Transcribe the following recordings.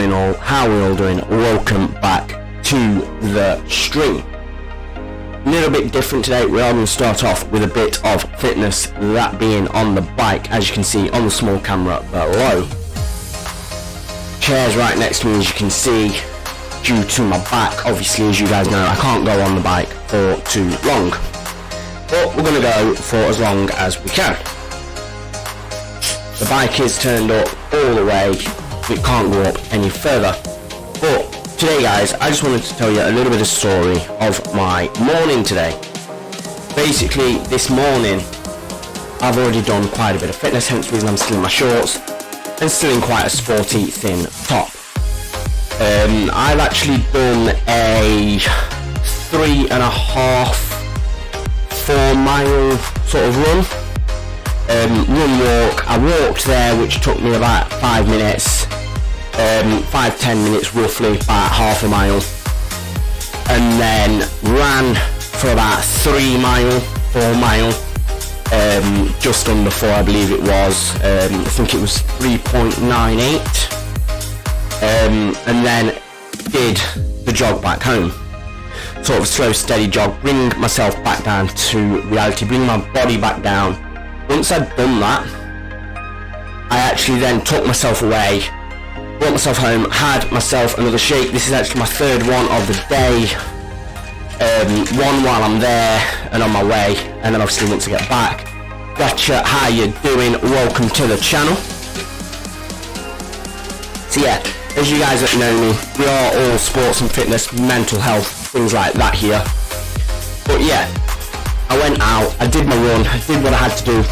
doing all? How we all doing? Welcome back to the stream. A little bit different today. We are going to start off with a bit of fitness, that being on the bike, as you can see on the small camera below. Chairs right next to me, as you can see, due to my back. Obviously, as you guys know, I can't go on the bike for too long, but we're going to go for as long as we can. The bike is turned up all the way, it can't go up any further. But today guys, I just wanted to tell you a little bit of story of my morning today. Basically, this morning, I've already done quite a bit of fitness, hence the reason I'm still in my shorts, and still in quite a sporty thin top. I've actually done a 3.5, 4 mile sort of run. Run walk. I walked there, which took me about 5 minutes, 5-10 minutes roughly, about half a mile, and then ran for about 3 mile, 4 mile, just under 4 I believe it was. I think it was 3.98, and then did the jog back home, sort of a slow steady jog, bring myself back down to reality, bring my body back down. Once I'd done that, I actually then took myself away, brought myself home, had myself another shake. This is actually my third one of the day. One while I'm there and on my way, and then obviously once I get back. Gotcha, how you doing? Welcome to the channel. So yeah, as you guys that know me, we are all sports and fitness, mental health, things like that here. But yeah, I went out, I did my run, I did what I had to do.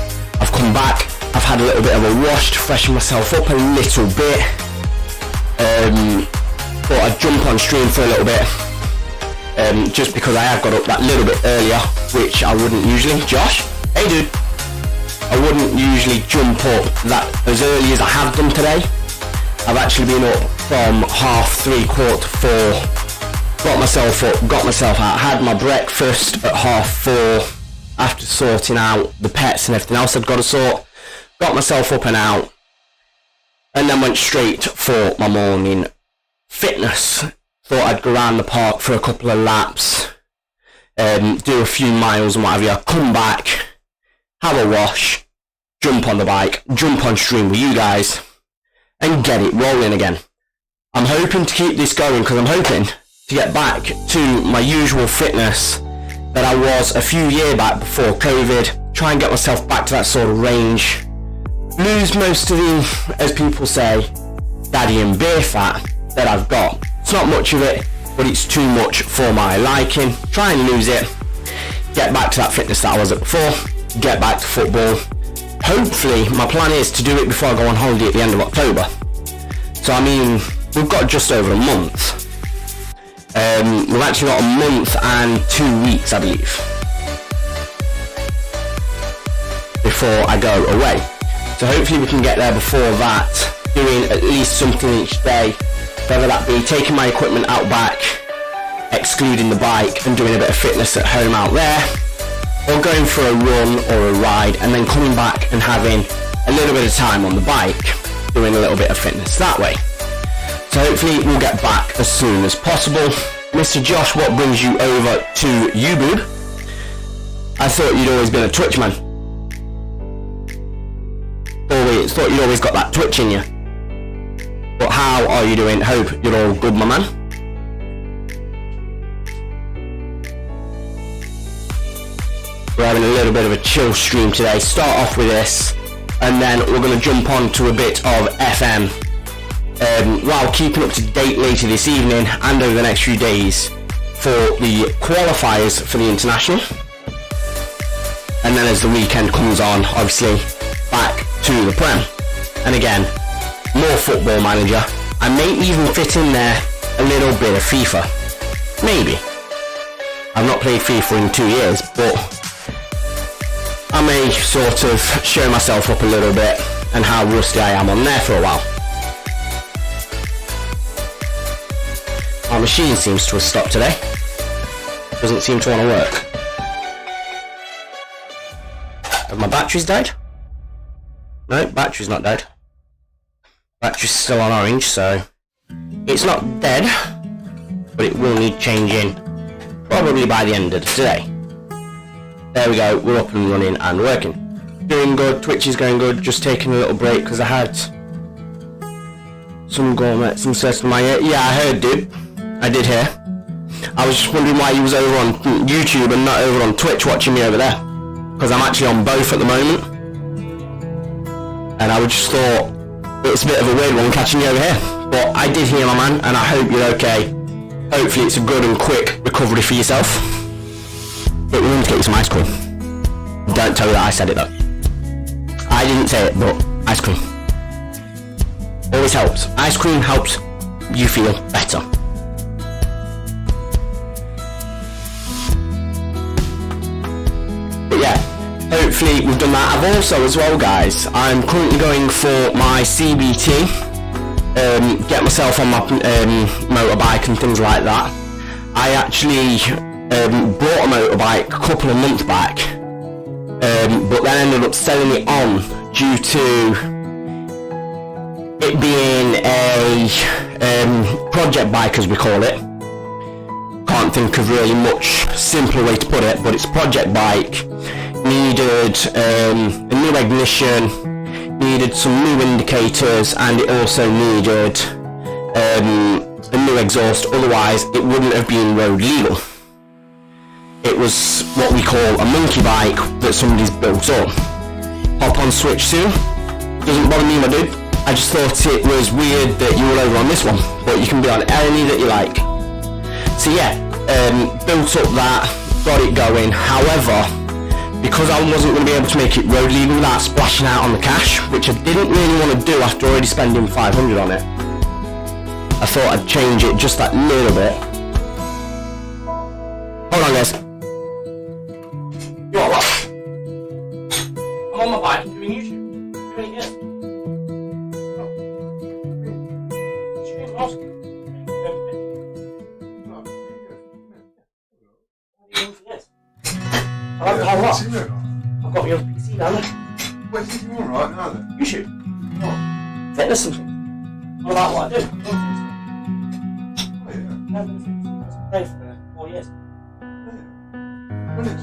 I've come back, I've had a little bit of a wash to freshen myself up a little bit. Thought I'd jump on stream for a little bit, just because I have got up that little bit earlier, which I wouldn't usually. Josh, hey dude, I wouldn't usually jump up that as early as I have done today. I've actually been up from 3:30, 4:30. Got myself up, got myself out, had my breakfast at 4:30 after sorting out the pets and everything else I'd got to sort. Got myself up and out, and then went straight for my morning fitness. Thought I'd go around the park for a couple of laps, do a few miles and what have you, come back, have a wash, jump on the bike, jump on stream with you guys, and get it rolling again. I'm hoping to keep this going because I'm hoping to get back to my usual fitness that I was a few years back before COVID, try and get myself back to that sort of range, lose most of the, as people say, daddy and beer fat that I've got. It's not much of it, but it's too much for my liking. Try and lose it, get back to that fitness that I was at before, get back to football. Hopefully, my plan is to do it before I go on holiday at the end of October. So I mean, we've got just over a month. We've actually got a month and 2 weeks, I believe, before I go away. So hopefully we can get there before that, doing at least something each day, whether that be taking my equipment out back, excluding the bike, and doing a bit of fitness at home out there, or going for a run or a ride, and then coming back and having a little bit of time on the bike, doing a little bit of fitness that way. So hopefully we'll get back as soon as possible. Mr. Josh, what brings you over to YouTube? I thought you'd always been a Twitch man. Always thought you'd always got that Twitch in you. But how are you doing? Hope you're all good, my man. We're having a little bit of a chill stream today. Start off with this, and then we're going to jump on to a bit of FM. While keeping up to date later this evening and over the next few days for the qualifiers for the international, and then as the weekend comes on, obviously back to the Prem, and again more Football Manager. I may even fit in there a little bit of FIFA, maybe. I've not played FIFA in 2 years, but I may sort of show myself up a little bit and how rusty I am on there for a while. My machine seems to have stopped today. Doesn't seem to want to work. Have my batteries died? No, battery's not dead. Battery's still on orange, so It's not dead, but it will need changing probably by the end of the day. There we go, we're up and running and working. Doing good, Twitch is going good, just taking a little break because I had some gourmets inserted in my ear. Yeah, I heard, dude. I did hear. I was just wondering why you was over on YouTube and not over on Twitch watching me over there. Because I'm actually on both at the moment. And I just thought it's a bit of a weird one catching you over here. But I did hear, my man, and I hope you're okay. Hopefully it's a good and quick recovery for yourself. But we need to get you some ice cream. Don't tell me that I said it though. I didn't say it, but ice cream always helps. Ice cream helps you feel better. But yeah, hopefully we've done that. I've also as well, guys, I'm currently going for my CBT, get myself on my motorbike and things like that. I actually bought a motorbike a couple of months back, but then ended up selling it on due to it being a project bike, as we call it. Can't think of really much simpler way to put it, but it's a project bike. Needed a new ignition, needed some new indicators, and it also needed a new exhaust, otherwise it wouldn't have been road legal. It was what we call a monkey bike that somebody's built up. Hop on Switch soon. Doesn't bother me, my dude. I just thought it was weird that you were over on this one, but you can be on any that you like. So yeah, built up that, got it going. However, because I wasn't going to be able to make it road legal without splashing out on the cash, which I didn't really want to do after already spending 500 on it, I thought I'd change it just that little bit. Hold on, guys. You are what? I'm on my bike doing YouTube. Doing it, yes. I've got my own PC now. Where's it doing right now then? YouTube. What? Fitness something. All about what I do. Oh yeah. I've been fitness for 4 years. When is it?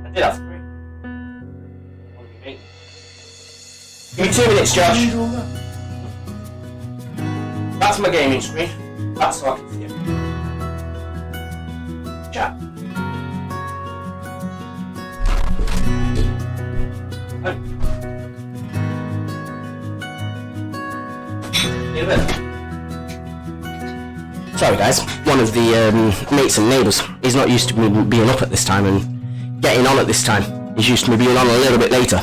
I did have 3. What do you mean? Give me 2 minutes, Josh. That's my gaming screen. That's so I can see it. Chat. Sorry guys, one of the mates and neighbours, he's not used to me being up at this time and getting on at this time. He's used to me being on a little bit later.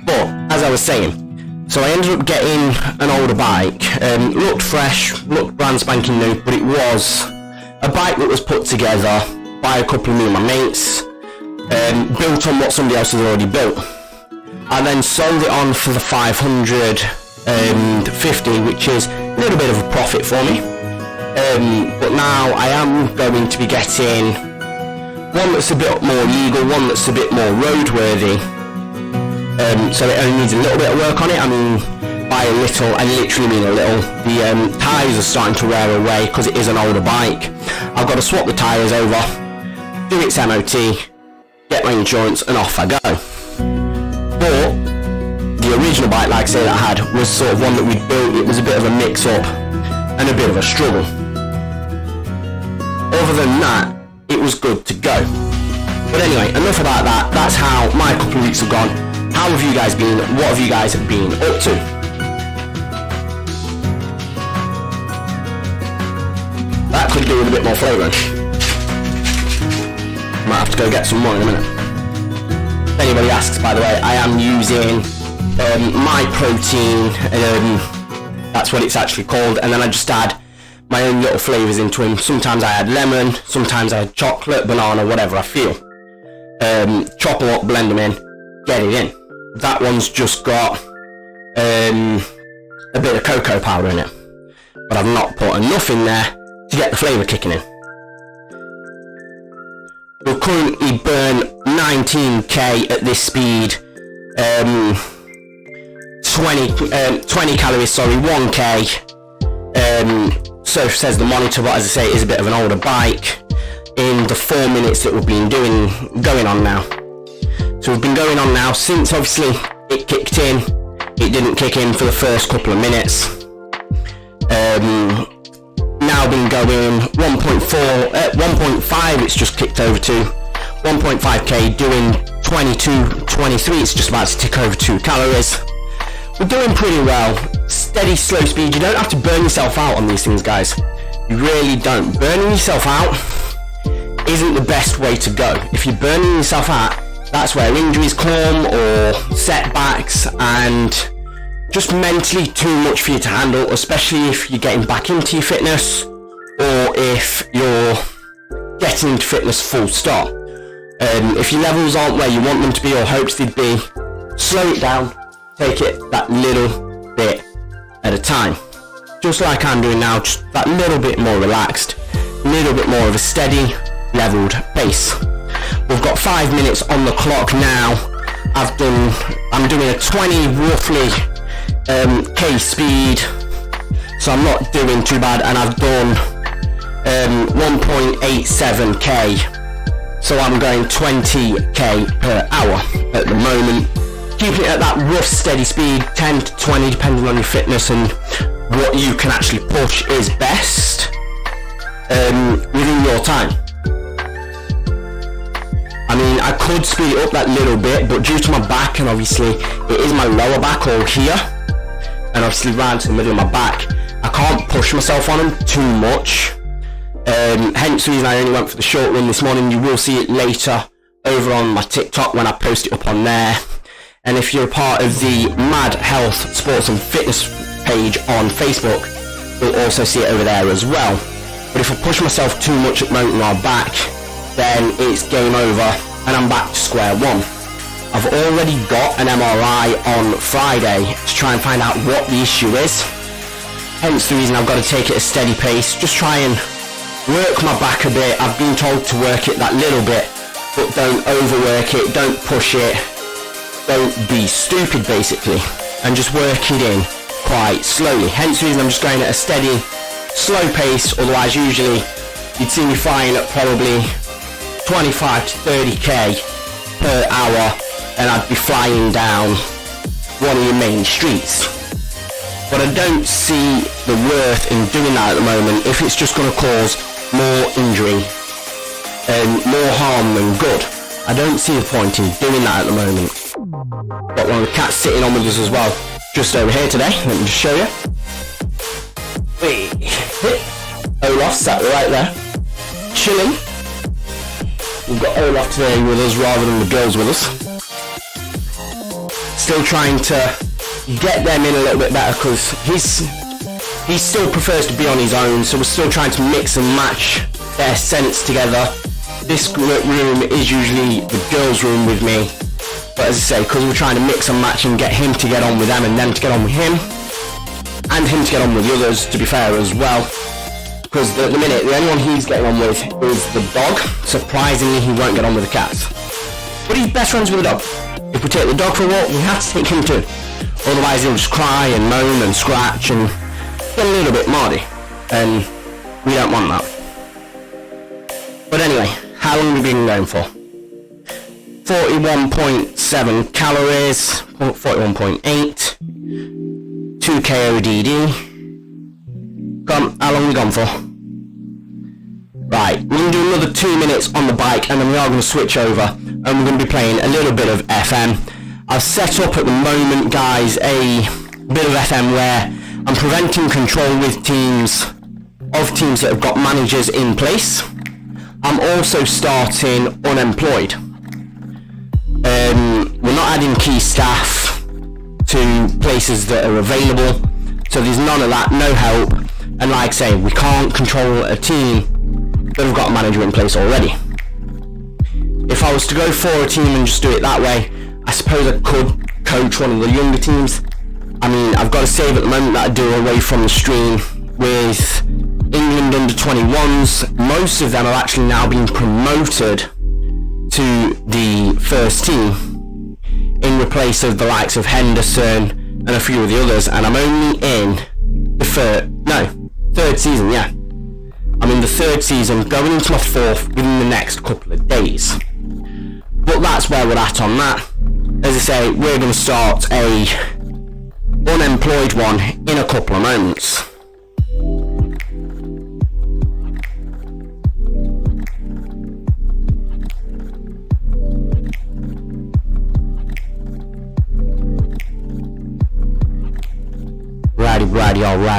But, as I was saying, so I ended up getting an older bike, looked fresh, looked brand spanking new, but it was a bike that was put together by a couple of me and my mates, built on what somebody else has already built. I then sold it on for the 550, which is a little bit of a profit for me. But now I am going to be getting one that's a bit more legal, one that's a bit more roadworthy. So it only needs a little bit of work on it. I mean, by a little, I literally mean a little. The tyres are starting to wear away because it is an older bike. I've got to swap the tyres over, do its MOT, get my insurance, and off I go. But the original bike, like I say, that I had was sort of one that we'd built. It was a bit of a mix-up and a bit of a struggle. Other than that, it was good to go. But anyway, enough about that. That's how my couple of weeks have gone. How have you guys been? What have you guys been up to? That could do with a bit more flavouring. Might have to go get some more in a minute. If anybody asks, by the way, I am using my protein. That's what it's actually called. And then I just add my own little flavours into them. Sometimes I add lemon, sometimes I add chocolate, banana, whatever I feel. Chop them up, blend them in, get it in. That one's just got a bit of cocoa powder in it, but I've not put enough in there to get the flavour kicking in. We'll currently burn 19k at this speed 20 calories, sorry, 1k. So says the monitor, but as I say, it is a bit of an older bike. In the 4 minutes that we've been going on now. So we've been going on now since obviously it kicked in. It didn't kick in for the first couple of minutes. Now been going 1.5, it's just kicked over to 1.5k, doing 23, it's just about to tick over 2 calories. We're doing pretty well. Steady, slow speed. You don't have to burn yourself out on these things, guys. You really don't. Burning yourself out isn't the best way to go. If you're burning yourself out, that's where injuries come, or setbacks, and just mentally too much for you to handle, especially if you're getting back into your fitness, or if you're getting into fitness full stop. If your levels aren't where you want them to be or hopes they'd be, slow it down, take it that little bit at a time. Just like I'm doing now, just that little bit more relaxed, a little bit more of a steady, leveled pace. We've got 5 minutes on the clock now. I'm doing a 20 roughly k speed, so I'm not doing too bad, and I've done 1.87k, so I'm going 20k per hour at the moment, keeping it at that rough steady speed, 10 to 20 depending on your fitness and what you can actually push is best within your time. I mean, I could speed it up that little bit, but due to my back, and obviously it is my lower back all here, and obviously round to the middle of my back, I can't push myself on them too much. Hence the reason I only went for the short run this morning. You will see it later over on my TikTok when I post it up on there. And if you're a part of the Mad Health Sports and Fitness page on Facebook, you'll also see it over there as well. But if I push myself too much at the moment in my back, then it's game over and I'm back to square one. I've already got an MRI on Friday to try and find out what the issue is. Hence the reason I've got to take it at a steady pace, just try and work my back a bit. I've been told to work it that little bit, but don't overwork it, don't push it, don't be stupid basically, and just work it in quite slowly. Hence the reason I'm just going at a steady, slow pace, otherwise usually you'd see me flying at probably 25 to 30k per hour, and I'd be flying down one of your main streets. But I don't see the worth in doing that at the moment if it's just going to cause more injury and more harm than good. I don't see the point in doing that at the moment. Got one of the cats sitting on with us as well, just over here today. Let me just show you. Olaf sat right there, chilling. We've got Olaf today with us rather than the girls with us. Still trying to get them in a little bit better because he still prefers to be on his own, so we're still trying to mix and match their scents together. This room is usually the girls' room with me, but as I say, because we're trying to mix and match and get him to get on with them and them to get on with him, and him to get on with the others, to be fair as well. Because at the minute, the only one he's getting on with is the dog. Surprisingly, he won't get on with the cats. But he's best friends with the dog. If we take the dog for a walk, we have to take him too. Otherwise, he'll just cry and moan and scratch and get a little bit mardy. And we don't want that. But anyway, how long have we been going for? 41.7 calories, 41.8, 2k ODD. Come, how long have we gone for? Right, we're going to do another 2 minutes on the bike and then we are going to switch over and we're going to be playing a little bit of FM. I've set up at the moment, guys, a bit of FM where I'm preventing control with teams that have got managers in place. I'm also starting unemployed. We're not adding key staff to places that are available, so there's none of that, no help. And like I say, we can't control a team that have got a manager in place already. If I was to go for a team and just do it that way, I suppose I could coach one of the younger teams. I mean, I've got a save at the moment that I do away from the stream with England under 21s. Most of them are actually now being promoted to the first team in replace of the likes of Henderson and a few of the others, and I'm only in the third season, yeah. I'm in the third season, going into my fourth within the next couple of days. But that's where we're at on that. As I say, we're going to start a unemployed one in a couple of moments.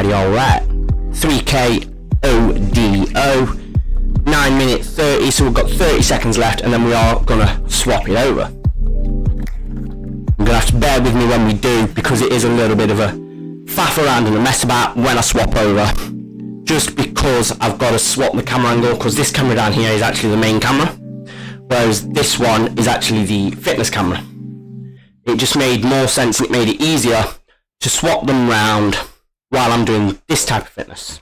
Alright. 3K ODO. 9 minute 30, so we've got 30 seconds left, and then we are gonna swap it over. You're gonna have to bear with me when we do, because it is a little bit of a faff around and a mess about when I swap over. Just because I've got to swap the camera angle, because this camera down here is actually the main camera, whereas this one is actually the fitness camera. It just made more sense, and it made it easier to swap them round while I'm doing this type of fitness.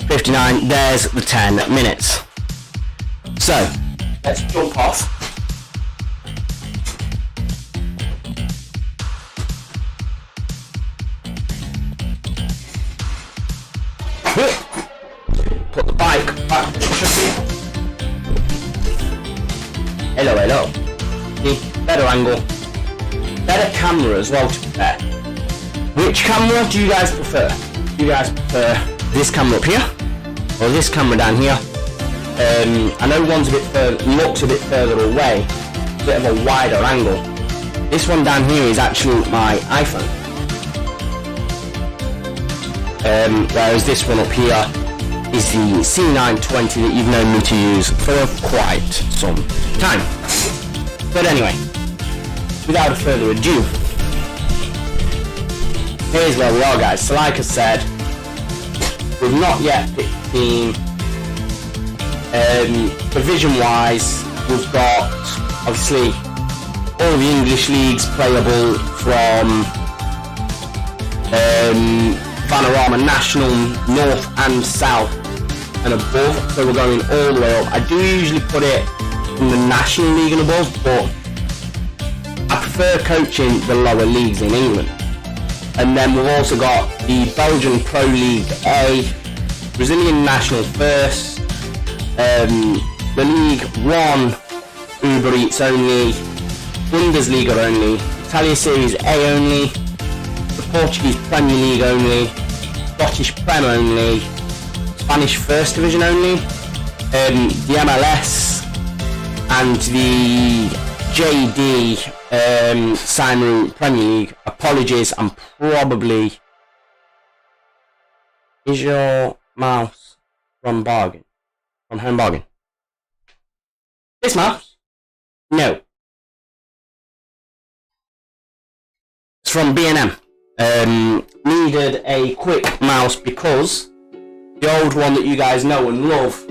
59, there's the 10 minutes. So, let's jump off. Put the bike back to the chassis. Hello. See, better angle. Better camera as well, to be fair. Which camera do you guys prefer? Do you guys prefer this camera up here, or this camera down here? I know one's a bit further, looks a bit further away, a bit of a wider angle. This one down here is actually my iPhone, whereas this one up here is the C920 that you've known me to use for quite some time. But anyway, without further ado, here's where we are, guys. So like I said, we've not yet picked the team. Division wise, we've got obviously all the English leagues playable from Panorama National, North and South and above, so we're going all the way up. I do usually put it in the National League and above, but I prefer coaching the lower leagues in England. And then we've also got the Belgian Pro League A, Brazilian National First, the League 1, Uber Eats only, Bundesliga only, Italia Series A only, the Portuguese Premier League only, Scottish Prem only, Spanish First Division only, the MLS, and the JD Simon Premier League. Apologies, I'm probably... Is your mouse from Bargain? From Home Bargain? This mouse? No. It's from B&M. Needed a quick mouse because the old one that you guys know and love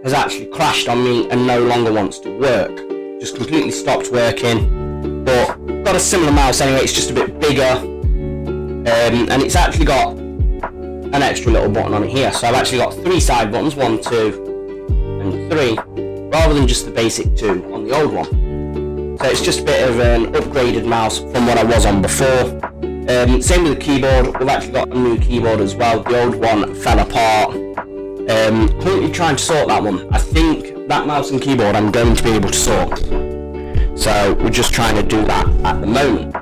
has actually crashed on me and no longer wants to work. Just completely stopped working, but got a similar mouse anyway. It's just a bit bigger, and it's actually got an extra little button on it here, so I've actually got 3 side buttons, 1, 2 and 3, rather than just the basic 2 on the old one. So it's just a bit of an upgraded mouse from what I was on before. Same with the keyboard, we've actually got a new keyboard as well. The old one fell apart. Currently trying to sort that one. I think that mouse and keyboard I'm going to be able to sort. So we're just trying to do that at the moment.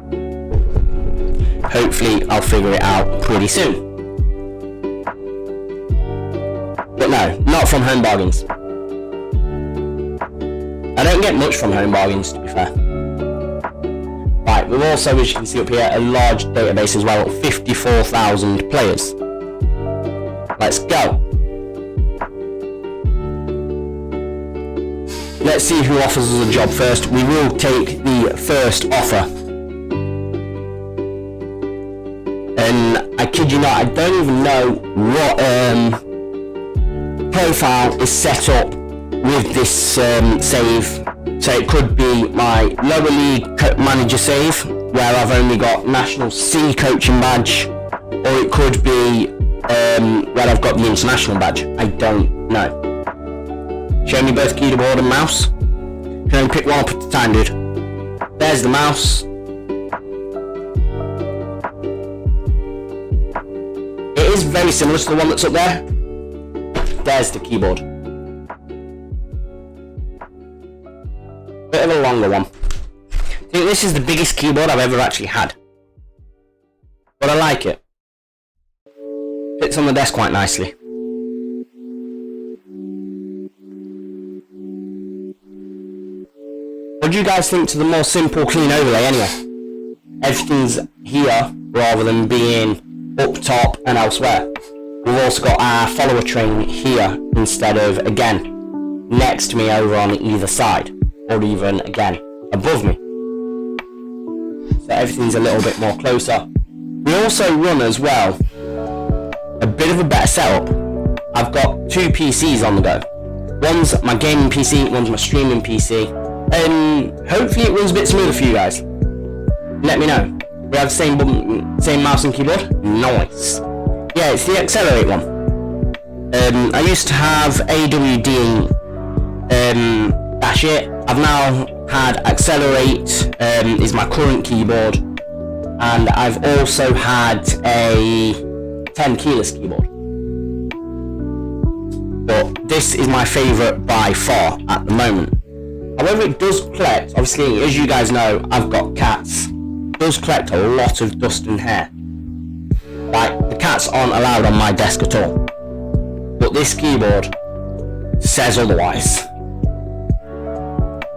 Hopefully I'll figure it out pretty soon. But no, not from Home Bargains. I don't get much from Home Bargains, to be fair. Right, we've also, as you can see up here, a large database as well, 54,000 players. Let's go. Let's see who offers us a job first. We will take the first offer. And I kid you not, I don't even know what profile is set up with this save. So it could be my lower league manager save, where I've only got National C coaching badge, or it could be where I've got the international badge. I don't know. Show me both keyboard and mouse. Can only pick one up at a time, dude. There's the mouse. It is very similar to the one that's up there. There's the keyboard. Bit of a longer one. I think this is the biggest keyboard I've ever actually had. But I like it. Fits on the desk quite nicely. What do you guys think to the more simple, clean overlay anyway? Everything's here rather than being up top and elsewhere. We've also got our follower train here instead of, again, next to me over on either side. Or even, again, above me. So everything's a little bit more closer. We also run as well a bit of a better setup. I've got two PCs on the go. One's my gaming PC, one's my streaming PC. Hopefully it runs a bit smoother for you guys. Let me know. We have the same button, same mouse and keyboard. Nice. Yeah, it's the Accelerate one. I used to have AWD dash it. I've now had Accelerate is my current keyboard, and I've also had a 10 keyless keyboard. But this is my favourite by far at the moment. However, it does collect, obviously, as you guys know, I've got cats. It does collect a lot of dust and hair. Like, the cats aren't allowed on my desk at all. But this keyboard says otherwise.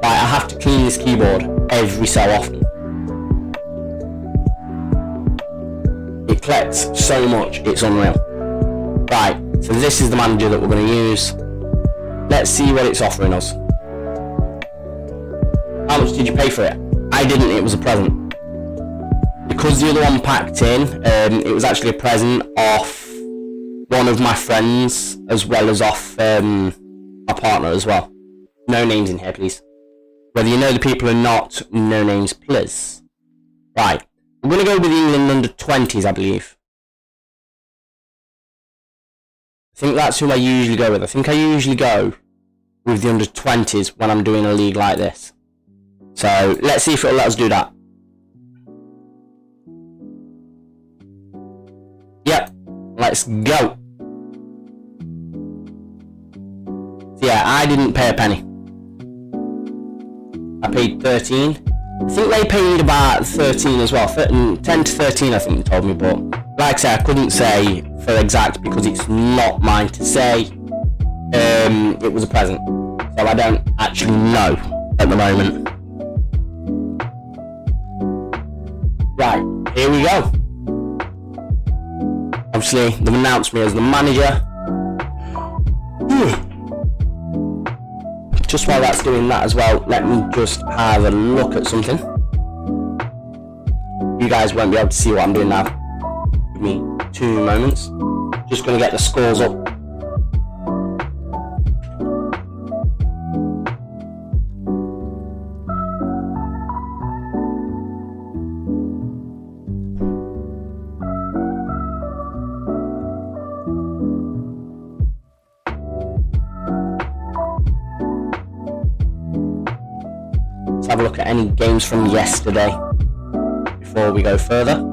Like, I have to clean this keyboard every so often. It collects so much, it's unreal. Right, so this is the manager that we're going to use. Let's see what it's offering us. How much did you pay for it? I didn't, it was a present. Because the other one packed in, it was actually a present off one of my friends, as well as off my partner as well. No names in here, please. Whether you know the people or not, no names, please. Right, I'm going to go with England under 20s, I believe. I think that's who I usually go with. I think I usually go with the under 20s when I'm doing a league like this. So, let's see if it'll let us do that. Yep, let's go. So yeah, I didn't pay a penny. I paid 13. I think they paid about 13 as well. 10 to 13 I think they told me, but like I said, I couldn't say for exact because it's not mine to say. It was a present. So I don't actually know at the moment. Right, here we go. Obviously, they've announced me as the manager. Just while that's doing that as well, let me just have a look at something. You guys won't be able to see what I'm doing now. Give me 2 moments. Just going to get the scores up. Have a look at any games from yesterday before we go further.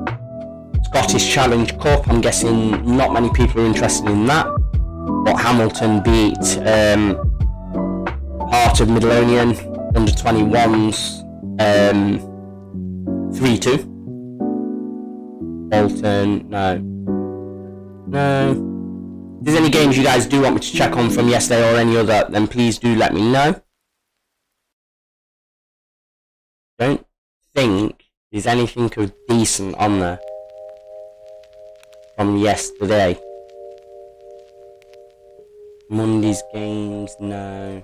Scottish Challenge Cup, I'm guessing not many people are interested in that, but Hamilton beat Heart of Midlothian under 21s 3-2. Bolton, no. If there's any games you guys do want me to check on from yesterday or any other, then please do let me know. Don't think there's anything of decent on there from yesterday. Monday's games, no.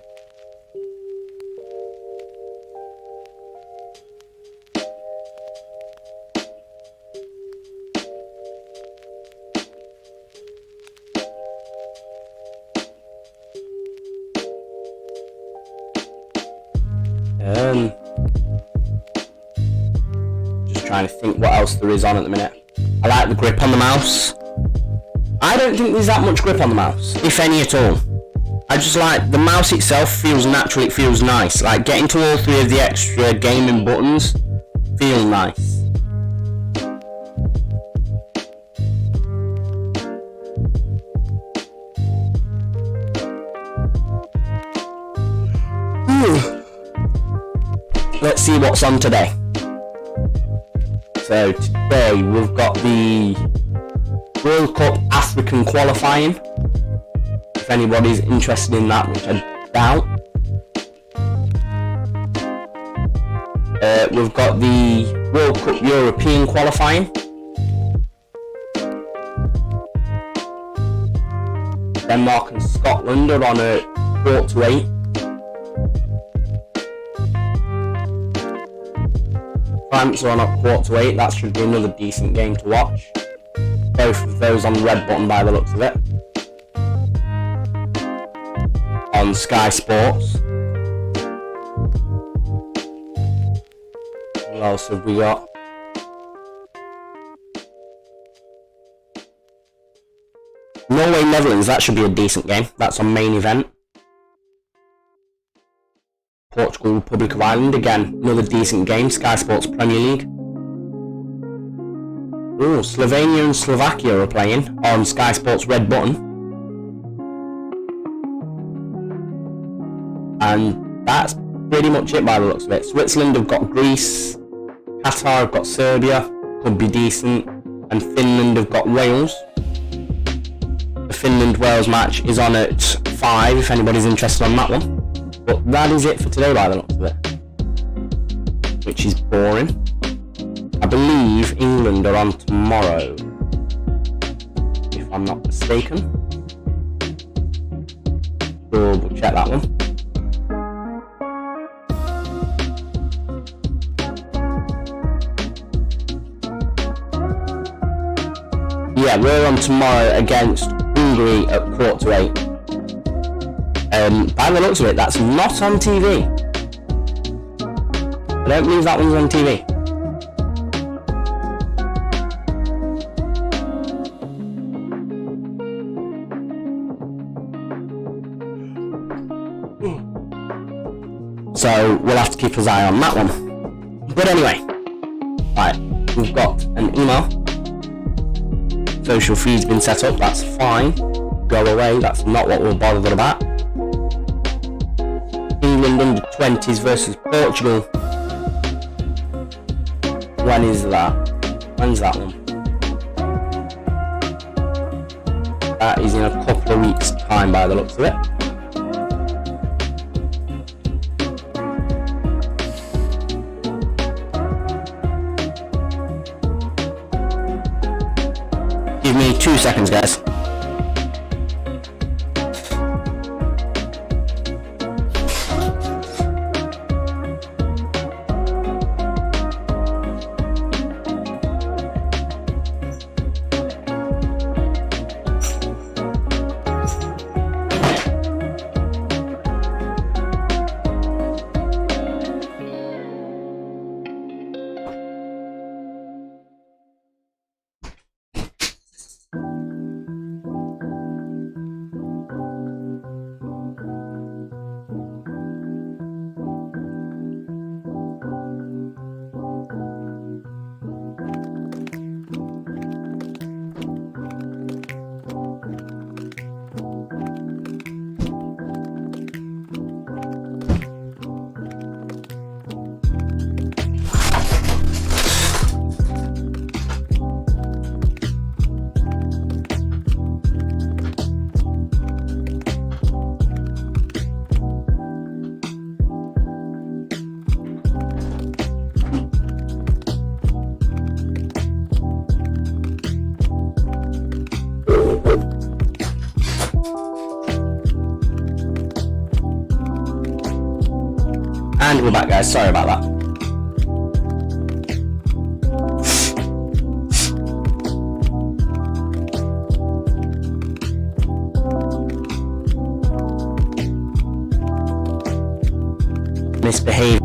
Trying to think what else there is on at the minute. I like the grip on the mouse. I don't think there's that much grip on the mouse, if any at all. I just like the mouse itself feels natural, it feels nice. Like getting to all three of the extra gaming buttons feel nice. Let's see what's on today. So today we've got the World Cup African qualifying. If anybody's interested in that, which I doubt. We've got the World Cup European qualifying. Denmark and Scotland are on a 4-8. France are on a 4-8. That should be another decent game to watch. Both of those on the red button by the looks of it. On Sky Sports. What else have we got? Norway Netherlands, that should be a decent game. That's on main event. Portugal Republic of Ireland, again another decent game. Sky Sports Premier League. Ooh, Slovenia and Slovakia are playing on Sky Sports red button. And that's pretty much it by the looks of it. Switzerland have got Greece, Qatar have got Serbia, could be decent, and Finland have got Wales. The Finland-Wales match is on at 5 if anybody's interested on that one. But that is it for today by the looks of it. Which is boring. I believe England are on tomorrow, if I'm not mistaken. We'll check that one. Yeah, we're on tomorrow against Hungary at 8:15. By the looks of it, that's not on TV. I don't believe that one's on TV. So we'll have to keep an eye on that one. But anyway, right, we've got an email. Social feed's been set up, that's fine. Go away, that's not what we're bothered about. England under 20s versus Portugal. When is that? When's that one? That is in a couple of weeks' time by the looks of it. Give me 2 seconds, guys. And we're back, guys, sorry about that. Misbehaved.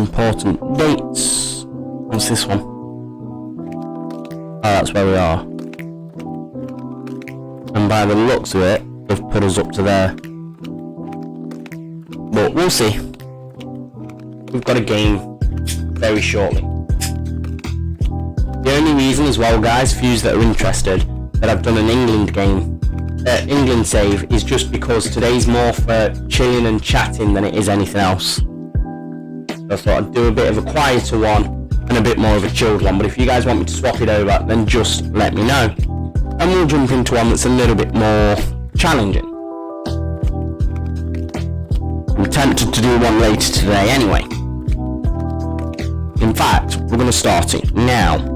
important dates. What's this one? Oh, that's where we are. And by the looks of it, they've put us up to there. But we'll see. We've got a game very shortly. The only reason as well, guys, for you that are interested, that I've done an England save is just because today's more for chilling and chatting than it is anything else. So I thought I'd do a bit of a quieter one and a bit more of a chilled one, but if you guys want me to swap it over, then just let me know. And we'll jump into one that's a little bit more challenging. I'm tempted to do one later today anyway. In fact, we're going to start it now.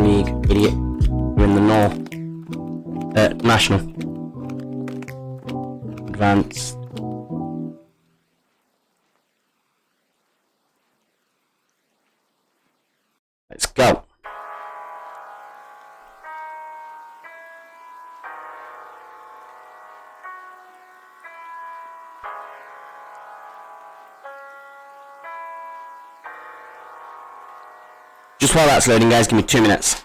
League, idiot. We're in the North. National. Advanced. Let's go. Just while that's loading, guys, give me 2 minutes.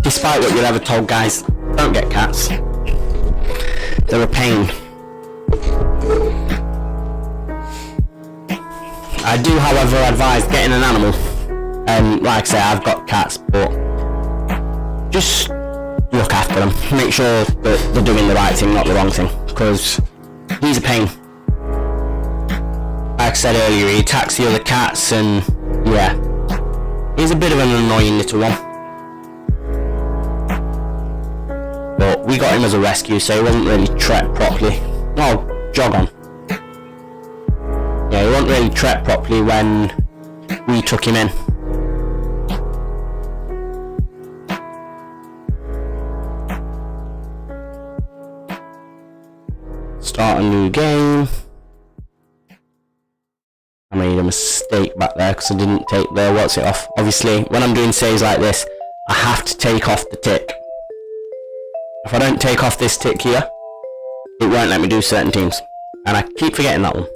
Despite what you're ever told, guys, don't get cats. They're a pain. I do, however, advise getting an animal. Like I say, I've got cats, but just look after them. Make sure that they're doing the right thing, not the wrong thing, because he's a pain. Like I said earlier, he attacks the other cats, and yeah, he's a bit of an annoying little one. But we got him as a rescue, so he wasn't really treated properly. Oh, jog on. Yeah, he wasn't really treated properly when we took him in. Start a new game. I made a mistake back there because I didn't take the what's it off. Obviously, when I'm doing saves like this, I have to take off the tick. If I don't take off this tick here, it won't let me do certain teams. And I keep forgetting that one.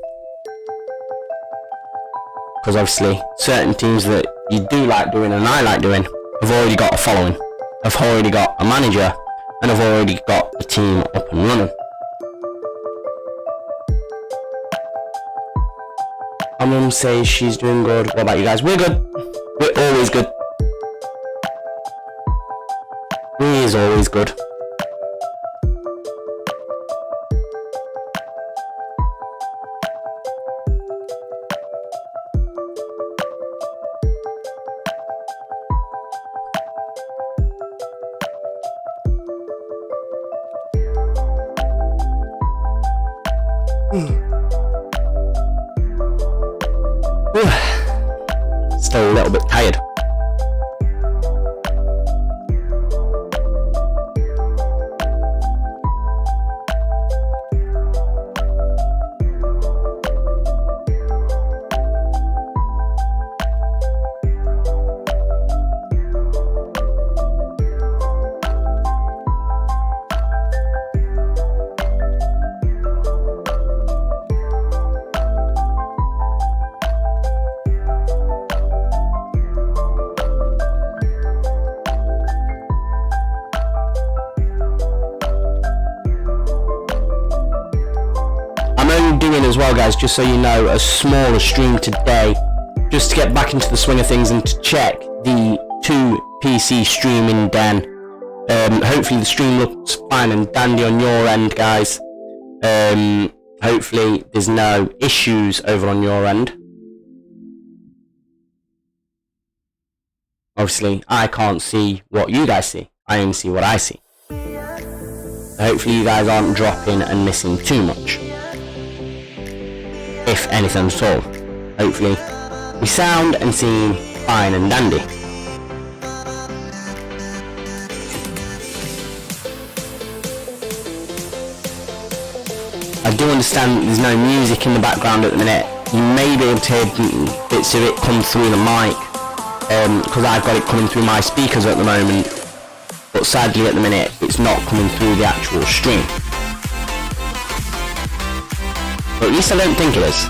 Because obviously, certain teams that you do like doing and I like doing, have already got a following. I've already got a manager, and I've already got the team up and running. My mum says she's doing good. What about you guys? We're good. We're always good. We is always good. still a little bit tired. As well, guys, just so you know, a smaller stream today, just to get back into the swing of things and to check the 2 PC streaming den. Hopefully the stream looks fine and dandy on your end, guys. Hopefully there's no issues over on your end. Obviously I can't see what you guys see, I only see what I see. Hopefully you guys aren't dropping and missing too much, if anything at all. Hopefully we sound and seem fine and dandy. I do understand that there's no music in the background at the minute. You may be able to hear bits of it come through the mic, because I've got it coming through my speakers at the moment, but sadly at the minute it's not coming through the actual stream. But at least I don't think it is.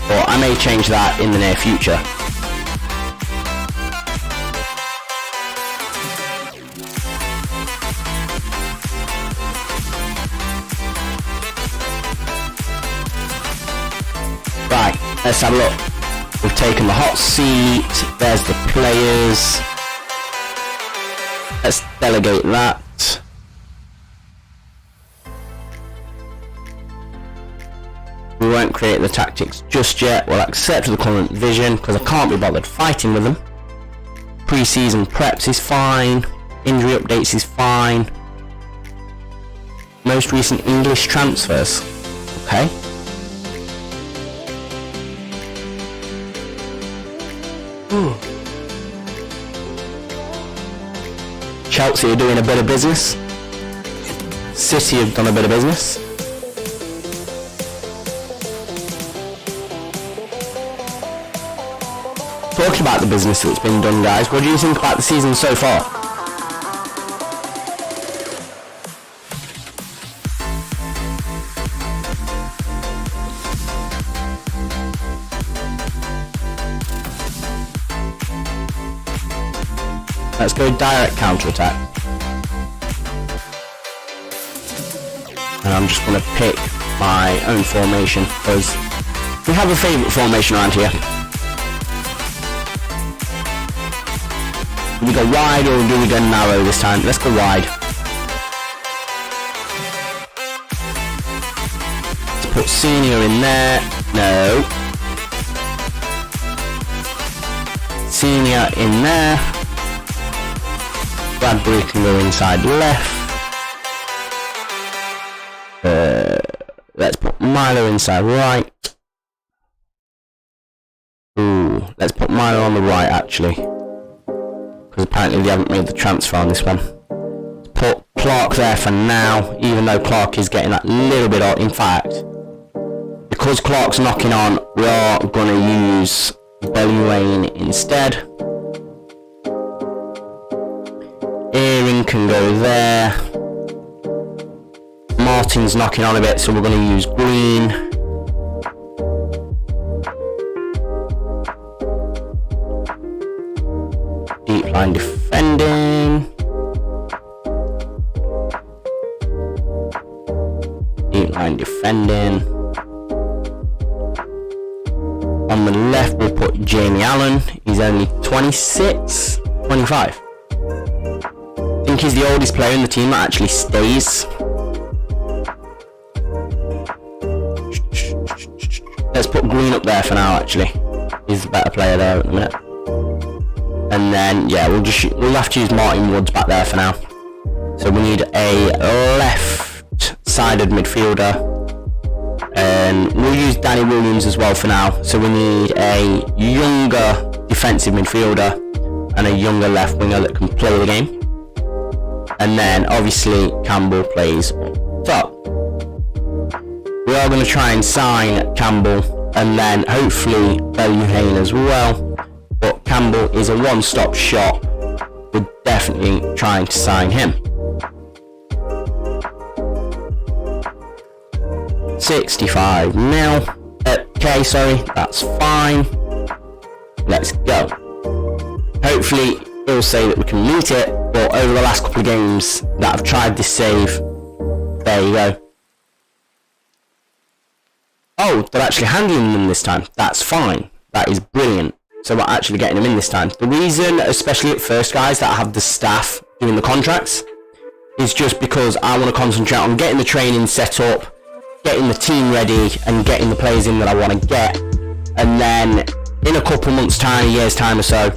But I may change that in the near future. Right, let's have a look. We've taken the hot seat, there's the players. Let's delegate that. We won't create the tactics just yet. We'll accept the current vision because I can't be bothered fighting with them. Pre-season preps is fine. Injury updates is fine. Most recent English transfers. Okay. Chelsea are doing a bit of business. City have done a bit of business. Talking about the business that's been done, guys, what do you think about the season so far? Let's go direct counter-attack. And I'm just going to pick my own formation, because we have a favourite formation around here. Do we go wide or do we go narrow this time? Let's go wide. Let's put Senior in there. No. Senior in there. Bradbury can go inside left. Let's put Milo inside right. Ooh, let's put Milo on the right actually, because apparently they haven't made the transfer on this one. Let's put Clark there for now, even though Clark is getting that little bit on. In fact, because Clark's knocking on, we are going to use Bellingham instead. Earring can go there. Martin's knocking on a bit, so we're going to use Green. Deep line defending. Deep line defending. On the left we'll put Jamie Allen. He's only 26, 25. I think he's the oldest player in the team that actually stays. Let's put Green up there for now actually. He's the better player there at the minute. And then yeah, we'll have to use Martin Woods back there for now. So we need a left-sided midfielder. and we'll use Danny Williams as well for now. So we need a younger defensive midfielder and a younger left winger that can play the game. And then obviously Campbell plays up top. We are going to try and sign Campbell and then hopefully Bellerin as well. But Campbell is a one-stop shop. We're definitely trying to sign him. 65 mil. Okay, sorry, that's fine. Let's go. Hopefully it'll say that we can meet it, but over the last couple of games that I've tried this save, there you go. Oh, they're actually handling them this time. That's fine. That is brilliant. So we're actually getting them in this time. The reason, especially at first, guys, that I have the staff doing the contracts is just because I want to concentrate on getting the training set up, getting the team ready, and getting the players in that I want to get. And then in a couple months time, a year's time or so,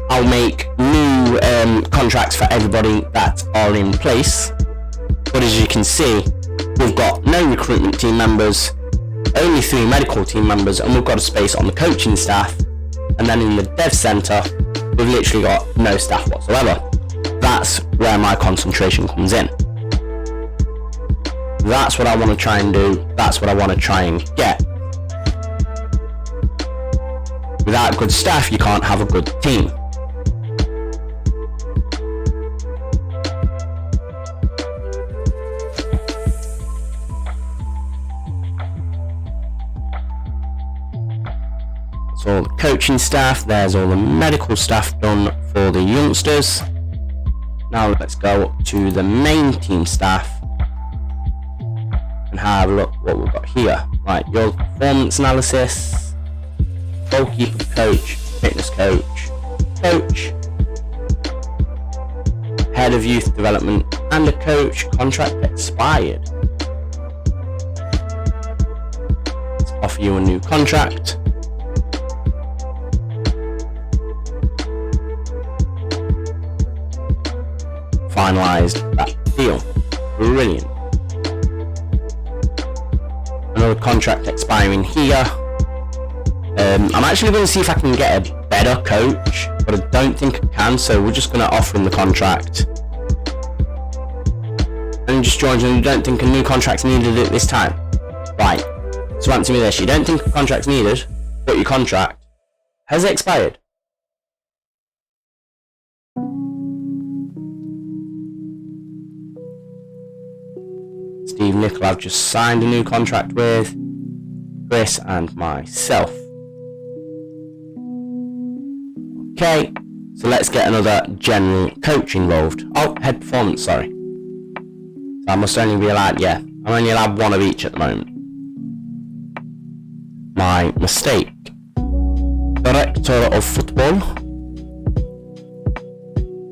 I'll make new contracts for everybody that are in place. But as you can see, we've got no recruitment team members, only 3 medical team members, and we've got a space on the coaching staff. And then in the dev center, we've literally got no staff whatsoever. That's where my concentration comes in. That's what I want to try and do. That's what I want to try and get. Without good staff, you can't have a good team. That's all the coaching staff. There's all the medical staff done for the youngsters. Now let's go up to the main team staff and have a look what we've got here. Right, your performance analysis, goalkeeper coach, fitness coach, head of youth development, and a coach, contract expired. Let's offer you a new contract. Finalized that deal. Brilliant. Another contract expiring here. I'm actually going to see if I can get a better coach, but I don't think I can, so we're just going to offer him the contract. And just Georgian, you don't think a new contract's needed at this time? Right. So answer me this, you don't think a contract's needed, but your contract has expired. Steve Nicol I've just signed a new contract with, Chris and myself. Okay, so let's get another general coach involved. Oh, head performance, sorry. So I must only be allowed, yeah, I'm only allowed 1 of each at the moment. My mistake. Director of football,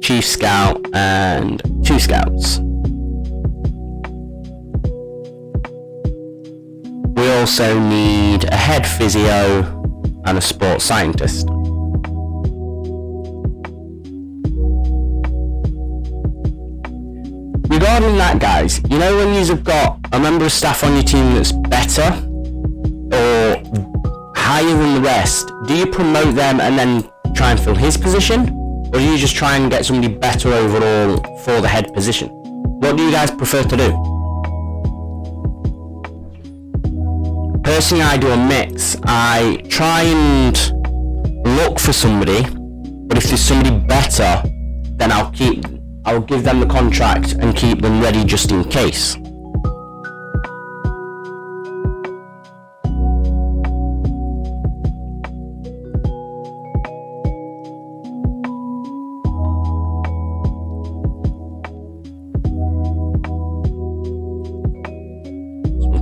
chief scout, and 2 scouts. We also need a head physio and a sports scientist. Regarding that, guys, you know when you've got a member of staff on your team that's better or higher than the rest, do you promote them and then try and fill his position? Or do you just try and get somebody better overall for the head position? What do you guys prefer to do? Personally, I do a mix. I try and look for somebody, but if there's somebody better, then I'll give them the contract and keep them ready just in case.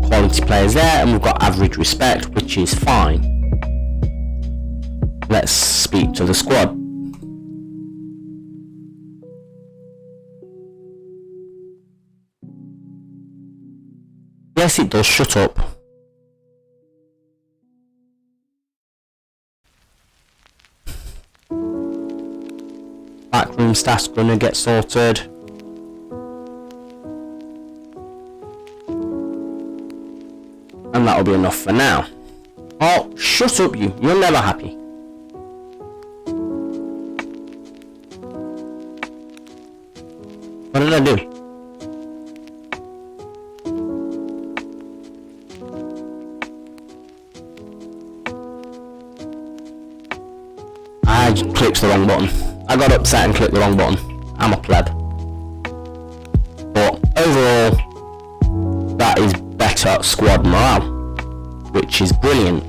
Quality players there, and we've got average respect, which is fine. Let's speak to the squad. Yes, it does. Shut up. Backroom staff's gonna get sorted. And that'll be enough for now. Oh, shut up you. You're never happy. What did I do? I clicked the wrong button. I got upset and clicked the wrong button. I'm a pleb. But overall, that is better squad morale, which is brilliant.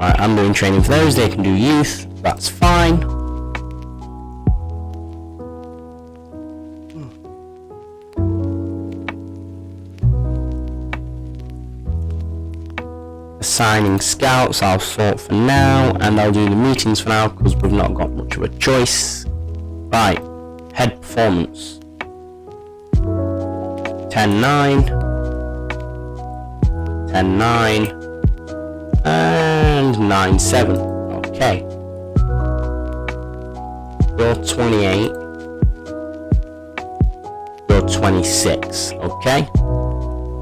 Right, I'm doing training for those, they can do youth, that's fine. Assigning scouts I'll sort for now, and I'll do the meetings for now because we've not got much of a choice. Right, head performance. 10-9. 10-9. And 9-7. Okay. You're 28. You're 26. Okay.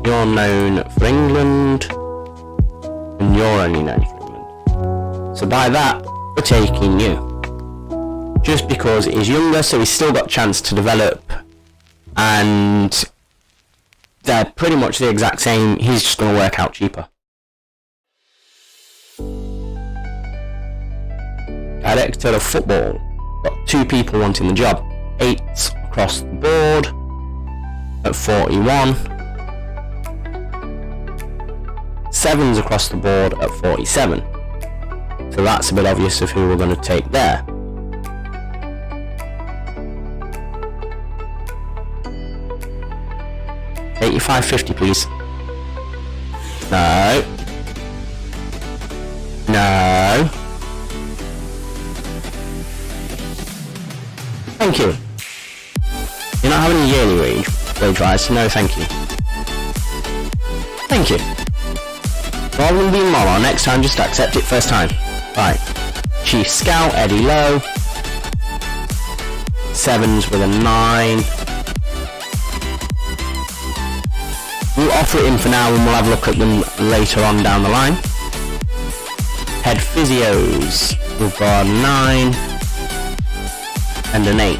You're known for England. And you're only known for England. So by that, we're taking you. Just because he's younger, so he's still got a chance to develop. And they're pretty much the exact same. He's just going to work out cheaper. Director of football. Got 2 people wanting the job. 8 across the board at 41. 7s across the board at 47. So that's a bit obvious of who we're going to take there. $85.50 please. No. No. Thank you. You're not having a yearly wage rise, so no thank you. Thank you. Rather than being moron, next time just accept it first time. Right. Chief Scout, Eddie Lowe. 7s with a 9. We'll offer it in for now and we'll have a look at them later on down the line. Head physios. We've got a 9. And an 8.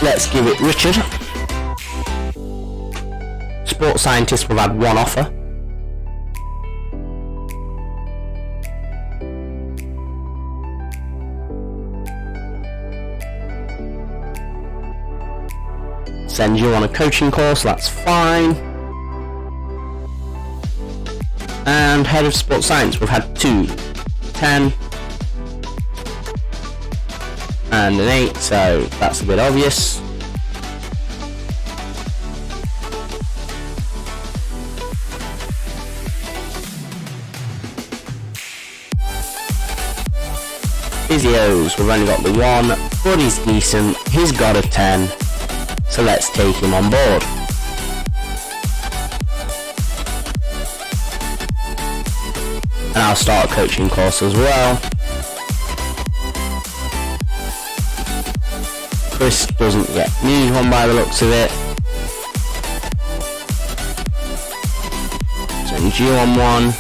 Let's give it Richard. Sports scientists will have 1 offer. Send you on a coaching course, that's fine. And head of sports science, we've had 2. 10 and an 8, so that's a bit obvious. Physios, we've only got the 1, but he's decent, he's got a 10, so let's take him on board. And I'll start a coaching course as well. Chris doesn't yet need one by the looks of it. Send you on one.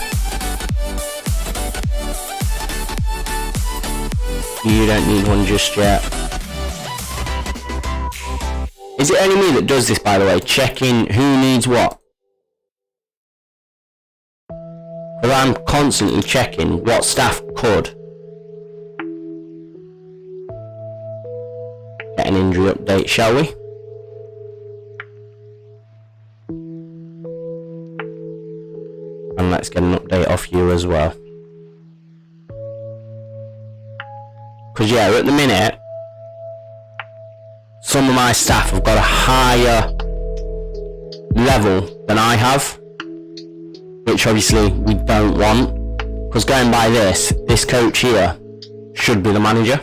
You don't need one just yet. Is it only me that does this, by the way? Checking who needs what? But I'm constantly checking what staff could. Get an injury update, shall we? And let's get an update off you as well. Because yeah, at the minute, some of my staff have got a higher level than I have. Which obviously we don't want, because going by this coach here should be the manager.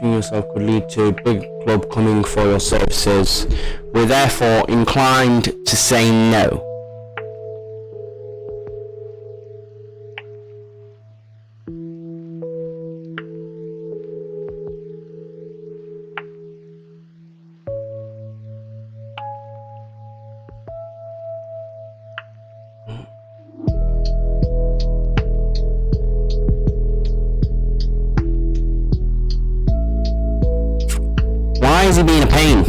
marketing yourself could lead to a big club coming for your services. We're therefore inclined to say no. Why is he being a pain?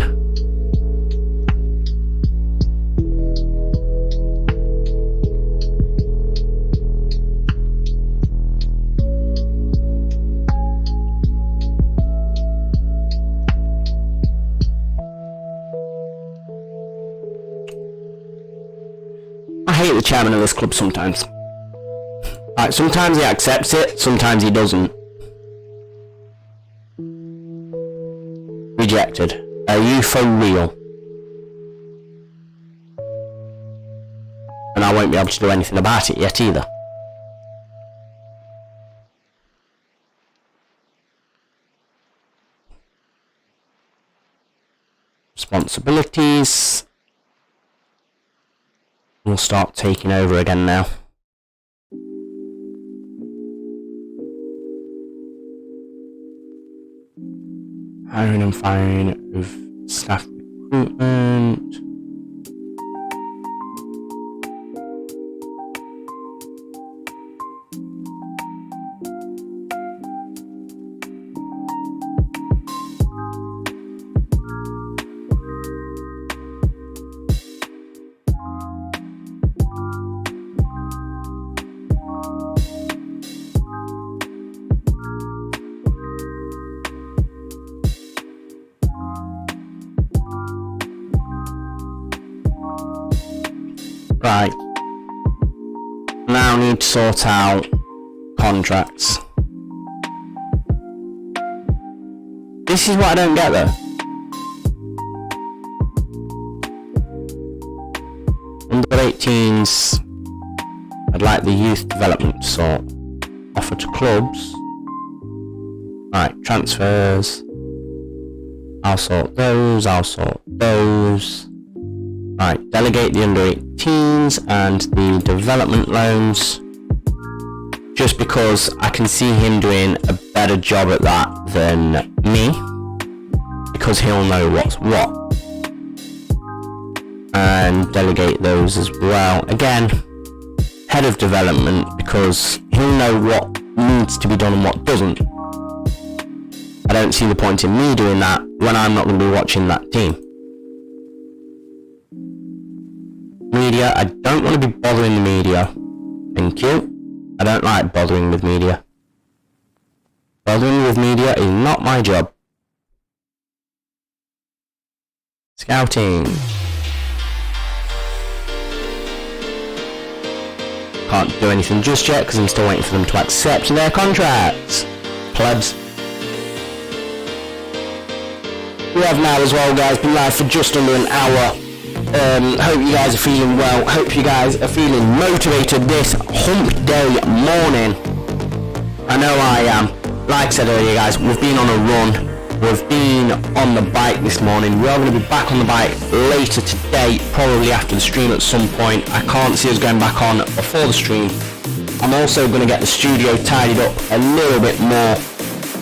I hate the chairman of this club sometimes. Like, sometimes he accepts it, sometimes he doesn't. Rejected. Are you for real? And I won't be able to do anything about it yet either. Responsibilities. We'll start taking over again now. Hiring and firing of staff recruitment. Right. Now need to sort out contracts. This is what I don't get though. Under 18s, I'd like the youth development to sort. Offer to clubs. Right, transfers. I'll sort those, Right, delegate the under 18s and the development loans. Just because I can see him doing a better job at that than me. Because he'll know what's what. And delegate those as well. Again, head of development, because he'll know what needs to be done and what doesn't. I don't see the point in me doing that when I'm not going to be watching that team. Media, I don't want to be bothering the media. Thank you. I don't like bothering with media. Bothering with media is not my job. Scouting. Can't do anything just yet because I'm still waiting for them to accept their contracts. Plebs. We have now as well, guys, been live for just under an hour. Hope you guys are feeling well. Hope you guys are feeling motivated this hump day morning. I know I am. Like I said earlier, guys, we've been on a run. We've been on the bike this morning. We are going to be back on the bike later today, probably after the stream at some point. I can't see us going back on before the stream. I'm also going to get the studio tidied up a little bit more,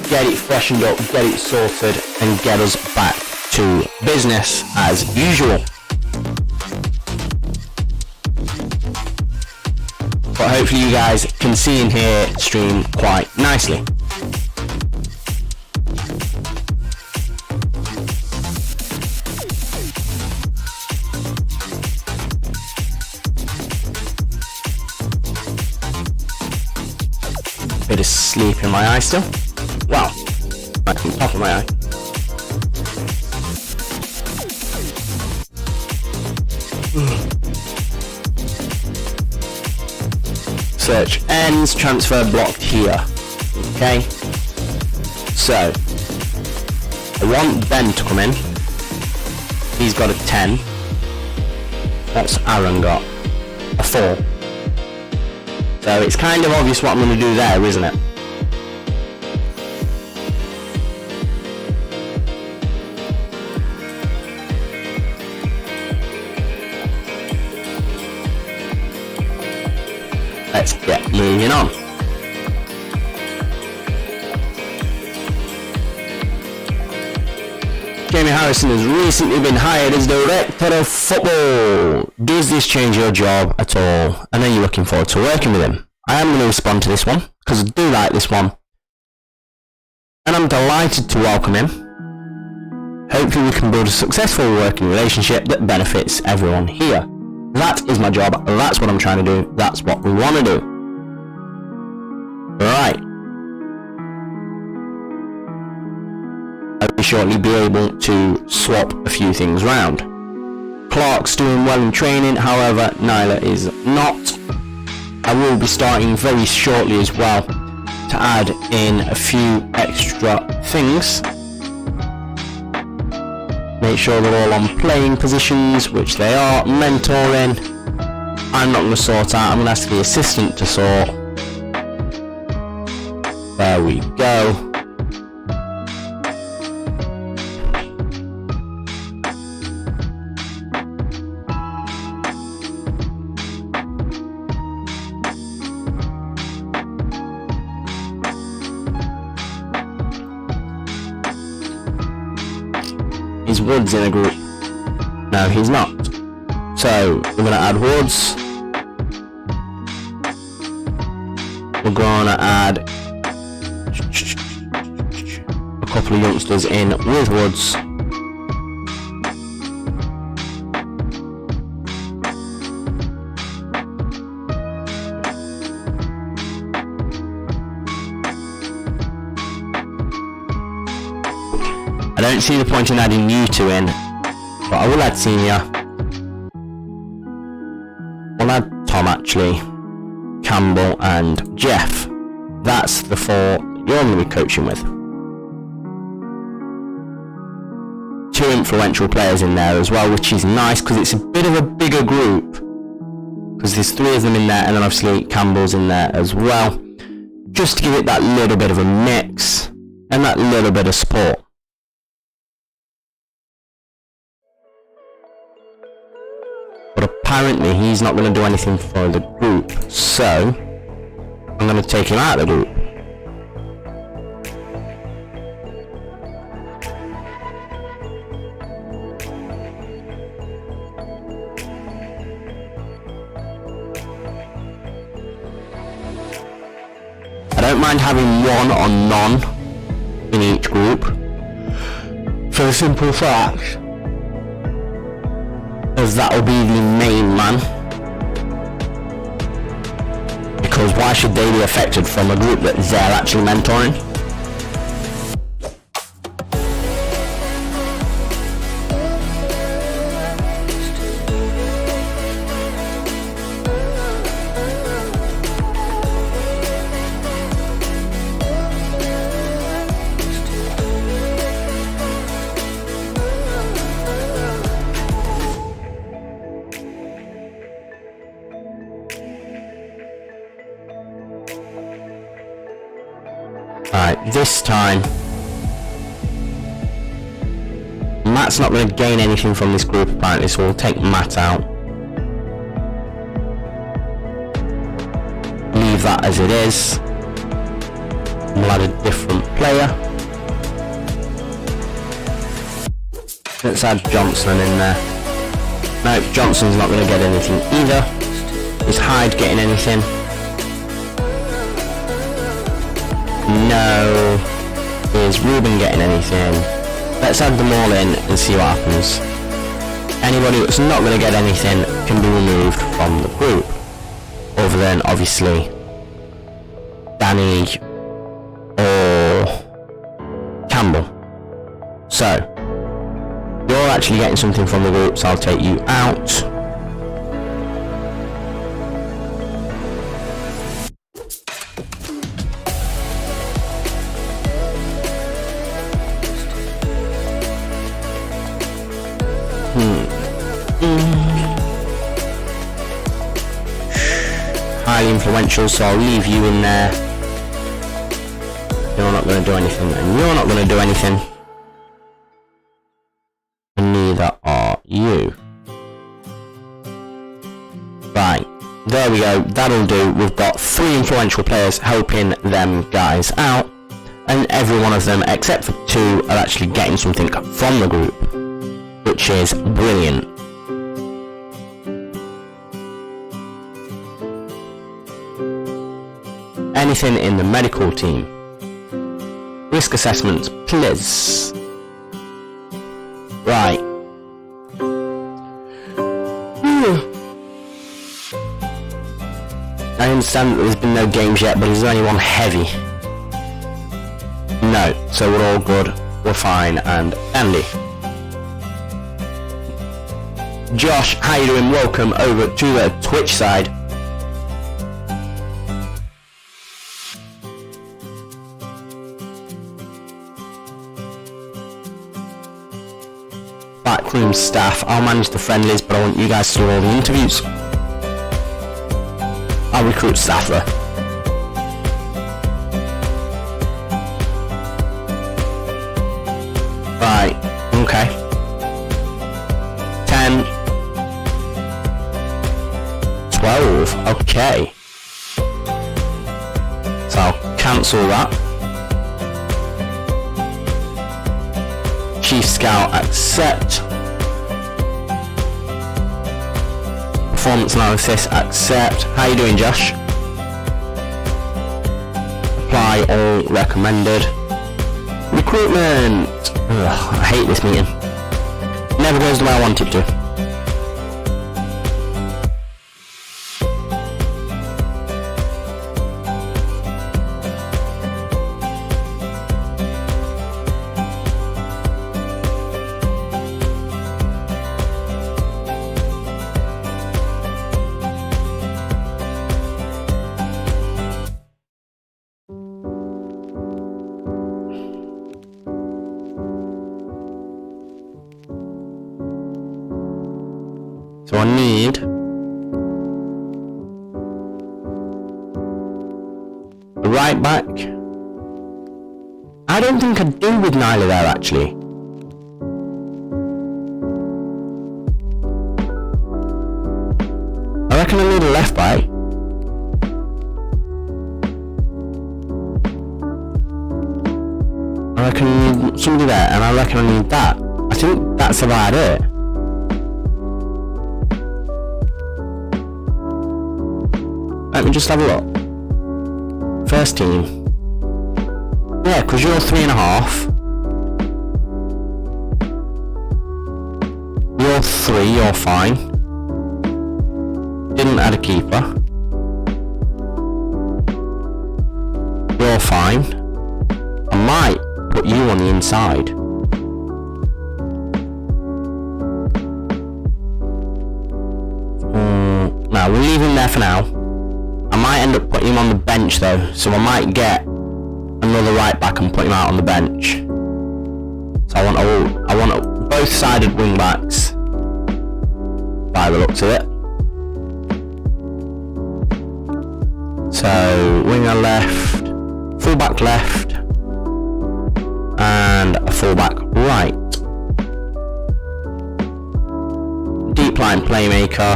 get it freshened up, get it sorted, and get us back to business as usual. But hopefully you guys can see and hear the stream quite nicely. Bit of sleep in my eye still. Wow, right from the top of my eye. Search ends, transfer blocked here. Okay. So I want Ben to come in. He's got a 10. What's Aaron got? A 4. So it's kind of obvious what I'm going to do there, isn't it? let's get moving on. Jamie Harrison has recently been hired as Director of Football. Does this change your job at all? And are you looking forward to working with him? I am going to respond to this one, because I do like this one. And I'm delighted to welcome him. Hopefully we can build a successful working relationship that benefits everyone here. That is my job, that's what I'm trying to do, that's what we want to do. Right. I'll shortly be able to swap a few things round. Clark's doing well in training, however Nyla is not. I will be starting very shortly as well to add in a few extra things. Make sure they're all on playing positions, which they are. Mentoring, I'm not going to sort out, I'm going to ask the assistant to sort. There we go. Is Woods in a group? No, he's not. So we're going to add Woods. We're going to add a couple of youngsters in with Woods. I don't see the point in adding you two in, but I will add Senior. We'll add Tom actually, Campbell and Jeff. That's the four that you're going to be coaching with. Two influential players in there as well, which is nice because it's a bit of a bigger group. Because there's three of them in there, and then obviously Campbell's in there as well. Just to give it that little bit of a mix and that little bit of support. But apparently he's not going to do anything for the group, so I'm going to take him out of the group. I don't mind having one or none in each group, for the simple fact as that will be the main man, because why should they be affected from a group that they're actually mentoring? Alright, this time Matt's not going to gain anything from this group apparently, so we'll take Matt out. Leave that as it is. We'll add a different player. Let's add Johnson in there. No, Johnson's not going to get anything either. Is Hyde getting anything? No. Is Ruben getting anything? Let's add them all in and see what happens. Anybody that's not going to get anything can be removed from the group. Other than, obviously, Danny or Campbell. So, you're actually getting something from the group, so I'll take you out. Highly influential, so I'll leave you in there. You're not going to do anything, and you're not going to do anything. And neither are you. Right. there we go, that'll do. We've got 3 influential players helping them guys out, and every one of them except for 2 are actually getting something from the group, which is brilliant. Anything in the medical team? Risk assessments, please. Right. I understand that there's been no games yet, but is there anyone heavy? No, so we're all good, we're fine and dandy. Josh, how you doing? Welcome over to the Twitch side. Backroom staff, I'll manage the friendlies, but I want you guys to do all the interviews. I'll recruit staff though. Right, okay. 10, 12, okay. So I'll cancel that. Chief Scout, accept. Performance analysis, accept. How you doing, Josh? Apply all recommended. Recruitment. Ugh, I hate this meeting. Never goes the way I want it to. So I need a right back. I don't think I do with Nyla there actually. I reckon I need a left back. I reckon I need somebody there, and I reckon I need that. I think that's about it. Let me just have a look. First team. Yeah, because you're 3.5. You're 3, you're fine. Didn't add a keeper. You're fine. I might put you on the inside. No, we'll leave him there for now. I might end up putting him on the bench though, so I might get another right back and put him out on the bench. So I want both sided wing backs by the looks of it. So winger left, full back left, and a full back right. Deep line playmaker.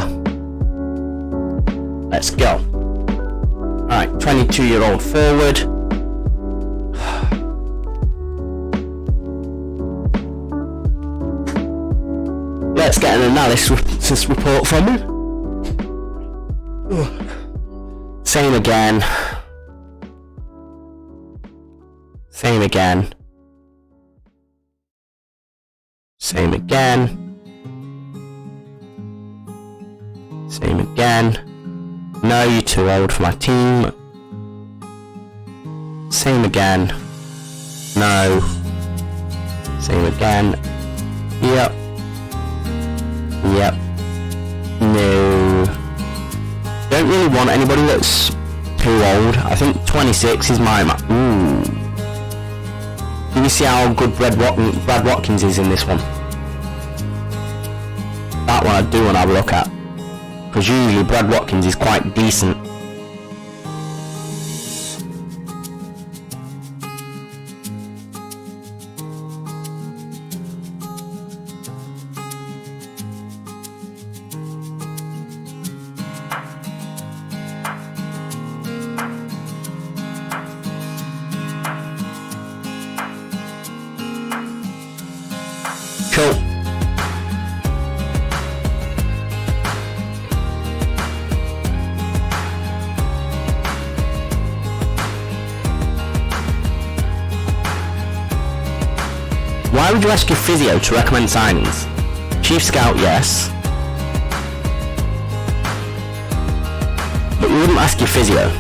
Let's go. Alright, 22-year-old forward. Let's get an analysis report from him. Same again. Same again. Same again. Same again. No, you're too old for my team. Same again. No. Same again. Yep. Yep. No. Don't really want anybody that's too old. I think 26 is my ooh. Do you see how good Brad Watkins is in this one? That one I do want to have a look at. Because usually Brad Watkins is quite decent. Why would you ask your physio to recommend signings? Chief Scout, yes. But you wouldn't ask your physio.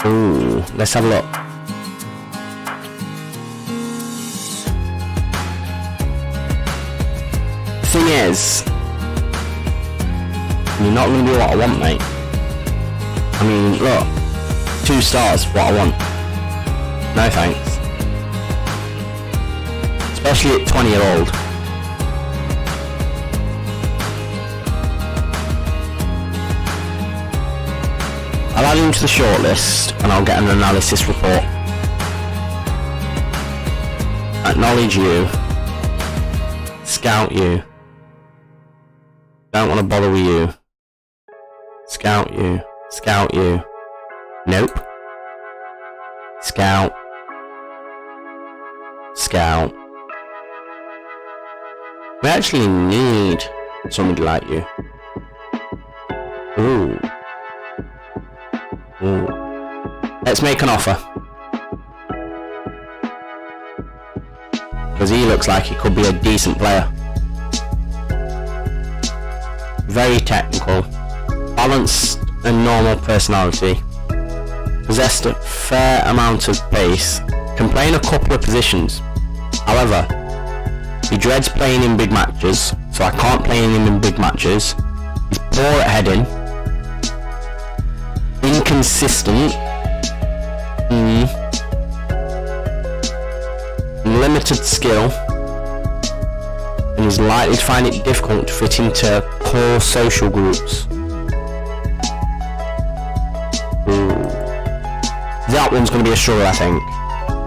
Ooh, let's have a look. Thing is, you're not going to do what I want, mate. I mean, look, 2 stars, what I want. No thanks. Especially at 20-year-old. I'll add him to the shortlist and I'll get an analysis report. Acknowledge you. Scout you. Don't want to bother with you. Scout you. Scout you. Nope. Scout. Scout. We actually need somebody like you. Ooh. Ooh. Let's make an offer. Because he looks like he could be a decent player. Very technical. Balanced and normal personality. Possessed a fair amount of pace. Can play in a couple of positions. However, he dreads playing in big matches, so I can't play him in big matches. He's poor at heading. Inconsistent. Limited skill. And is likely to find it difficult to fit into core social groups. That one's going to be a struggle, I think.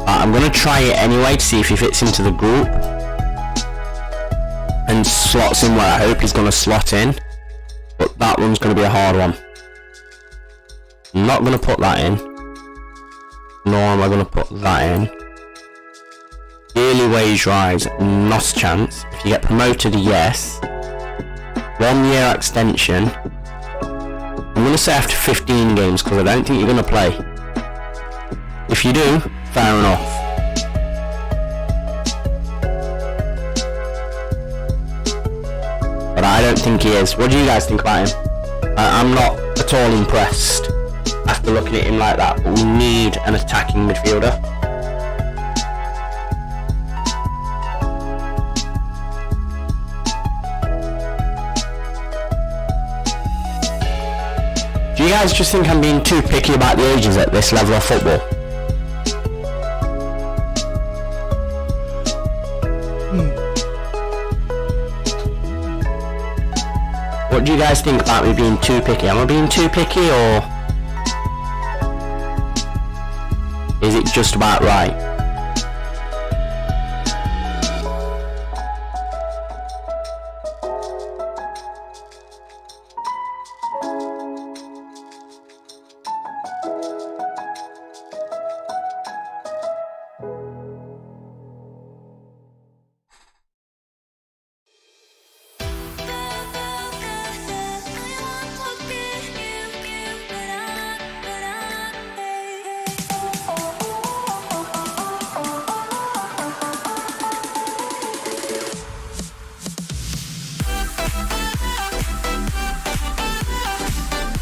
I'm going to try it anyway to see if he fits into the group and slots in where I hope he's going to slot in, but that one's going to be a hard one. I'm not going to put that in, nor am I going to put that in. Yearly wage rise, not a chance. If you get promoted, yes. 1 year extension. I'm going to say after 15 games because I don't think you're going to play. If you do, fair enough. But I don't think he is. What do you guys think about him? I'm not at all impressed after looking at him like that, but we need an attacking midfielder. Do you guys just think I'm being too picky about the ages at this level of football? What do you guys think about me being too picky? Am I being too picky, or is it just about right?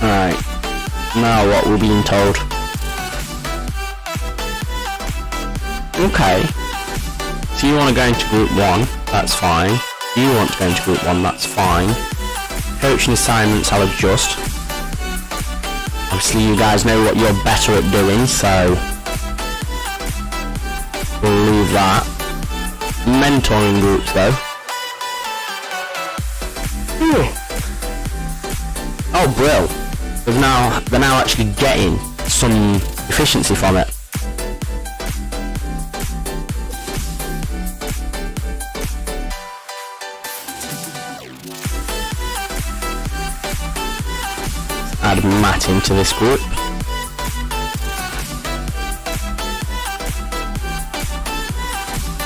Alright, now what we're being told. Okay, so you want to go into group 1, that's fine. You want to go into group 1, that's fine. Coaching assignments I'll adjust. Obviously you guys know what you're better at doing, so we'll leave that. Mentoring groups though. Oh, brill. They're now actually getting some efficiency from it. add Matt into this group.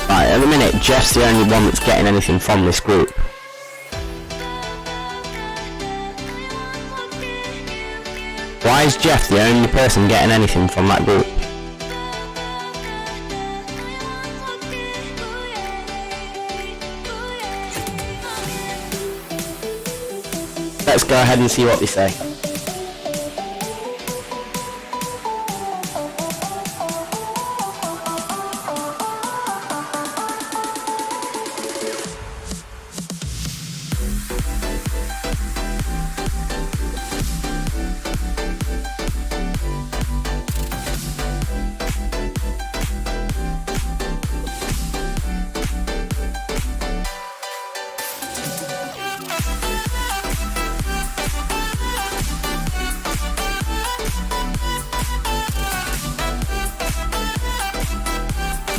Right, at the minute, Jeff's the only one that's getting anything from this group. Why is Jeff the only person getting anything from that group? Let's go ahead and see what they say.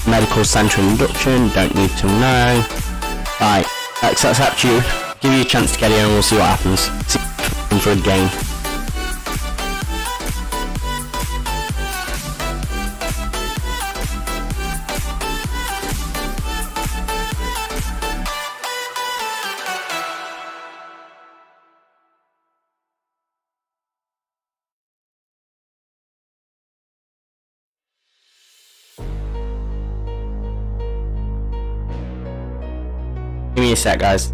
Medical centre induction, don't need to know. Right, X, that's up to you. Give you a chance to get in and we'll see what happens. See if for a game. Give me a sec, guys.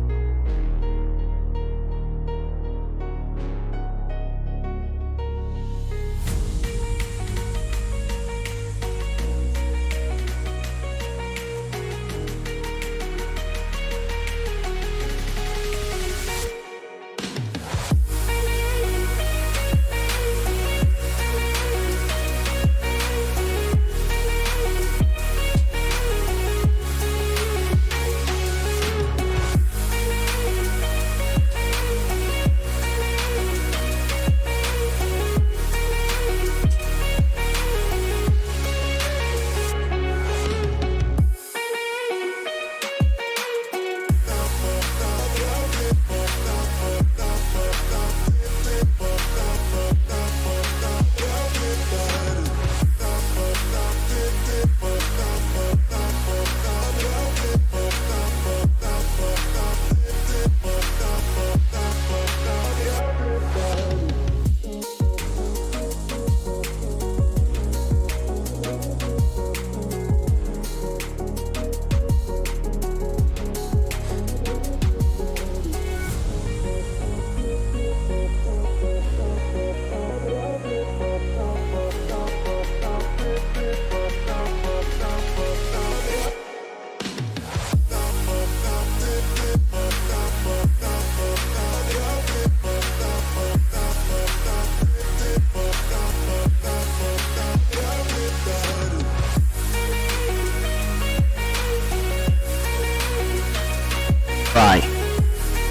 Right,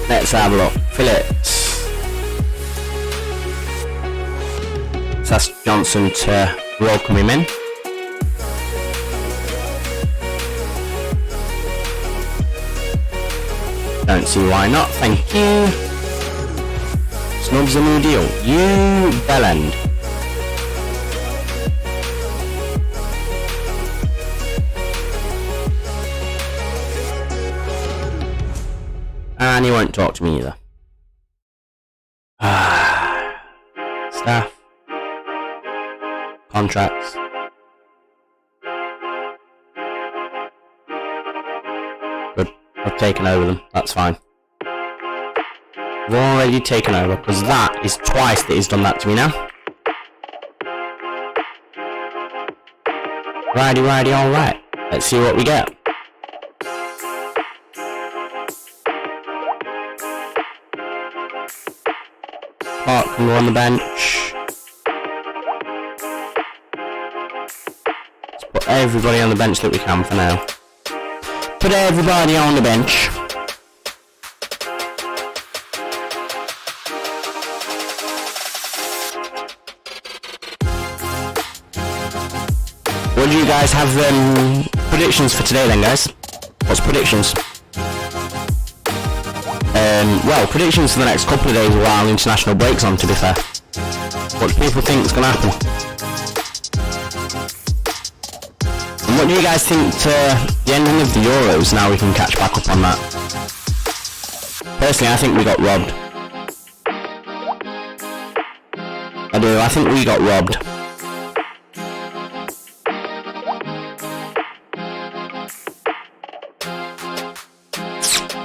let's have a look. Phillips. Let's ask Johnson to welcome him in. Don't see why not, thank you. Snub's a new deal. You bellend. And he won't talk to me either. Staff. Contracts. Good. I've taken over them. That's fine. I've already taken over, because that is twice that he's done that to me now. Righty, alright. Let's see what we get. Clark can go on the bench. Let's put everybody on the bench that we can for now. Put everybody on the bench. What do you guys have predictions for today then, guys? What's predictions? Well, predictions for the next couple of days while international break's on, to be fair. What do people think is going to happen? And what do you guys think to the ending of the Euros? Now we can catch back up on that. Personally, I think we got robbed. I do, I think we got robbed.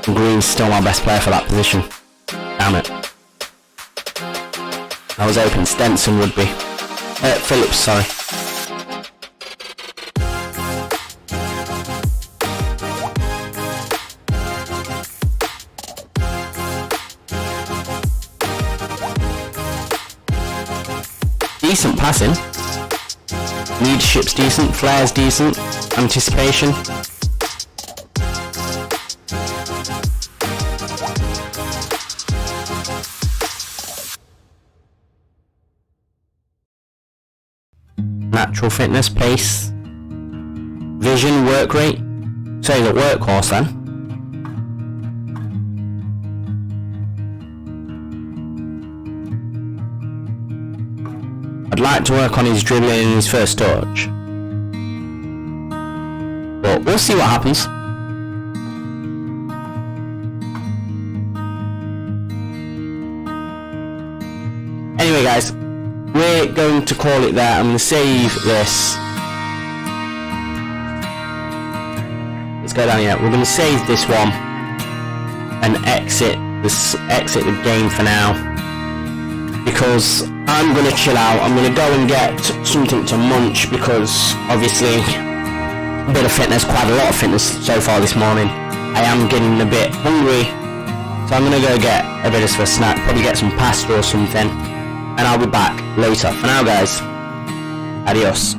Green's still my best player for that position. Damn it. I was hoping Stenson would be. Phillips, sorry. Decent passing. Leadership's decent, flair's decent, anticipation. Natural fitness, pace, vision, work rate. So he's a workhorse then. I'd like to work on his dribbling in his first touch, but we'll see what happens. Anyway guys, we're going to call it there. I'm going to save this. Let's go down here. We're going to save this one and exit the game for now, because I'm going to chill out. I'm going to go and get something to munch, because obviously a bit of fitness, quite a lot of fitness so far this morning. I am getting a bit hungry, so I'm going to go get a bit of a snack, probably get some pasta or something, and I'll be back later. For now guys, adios.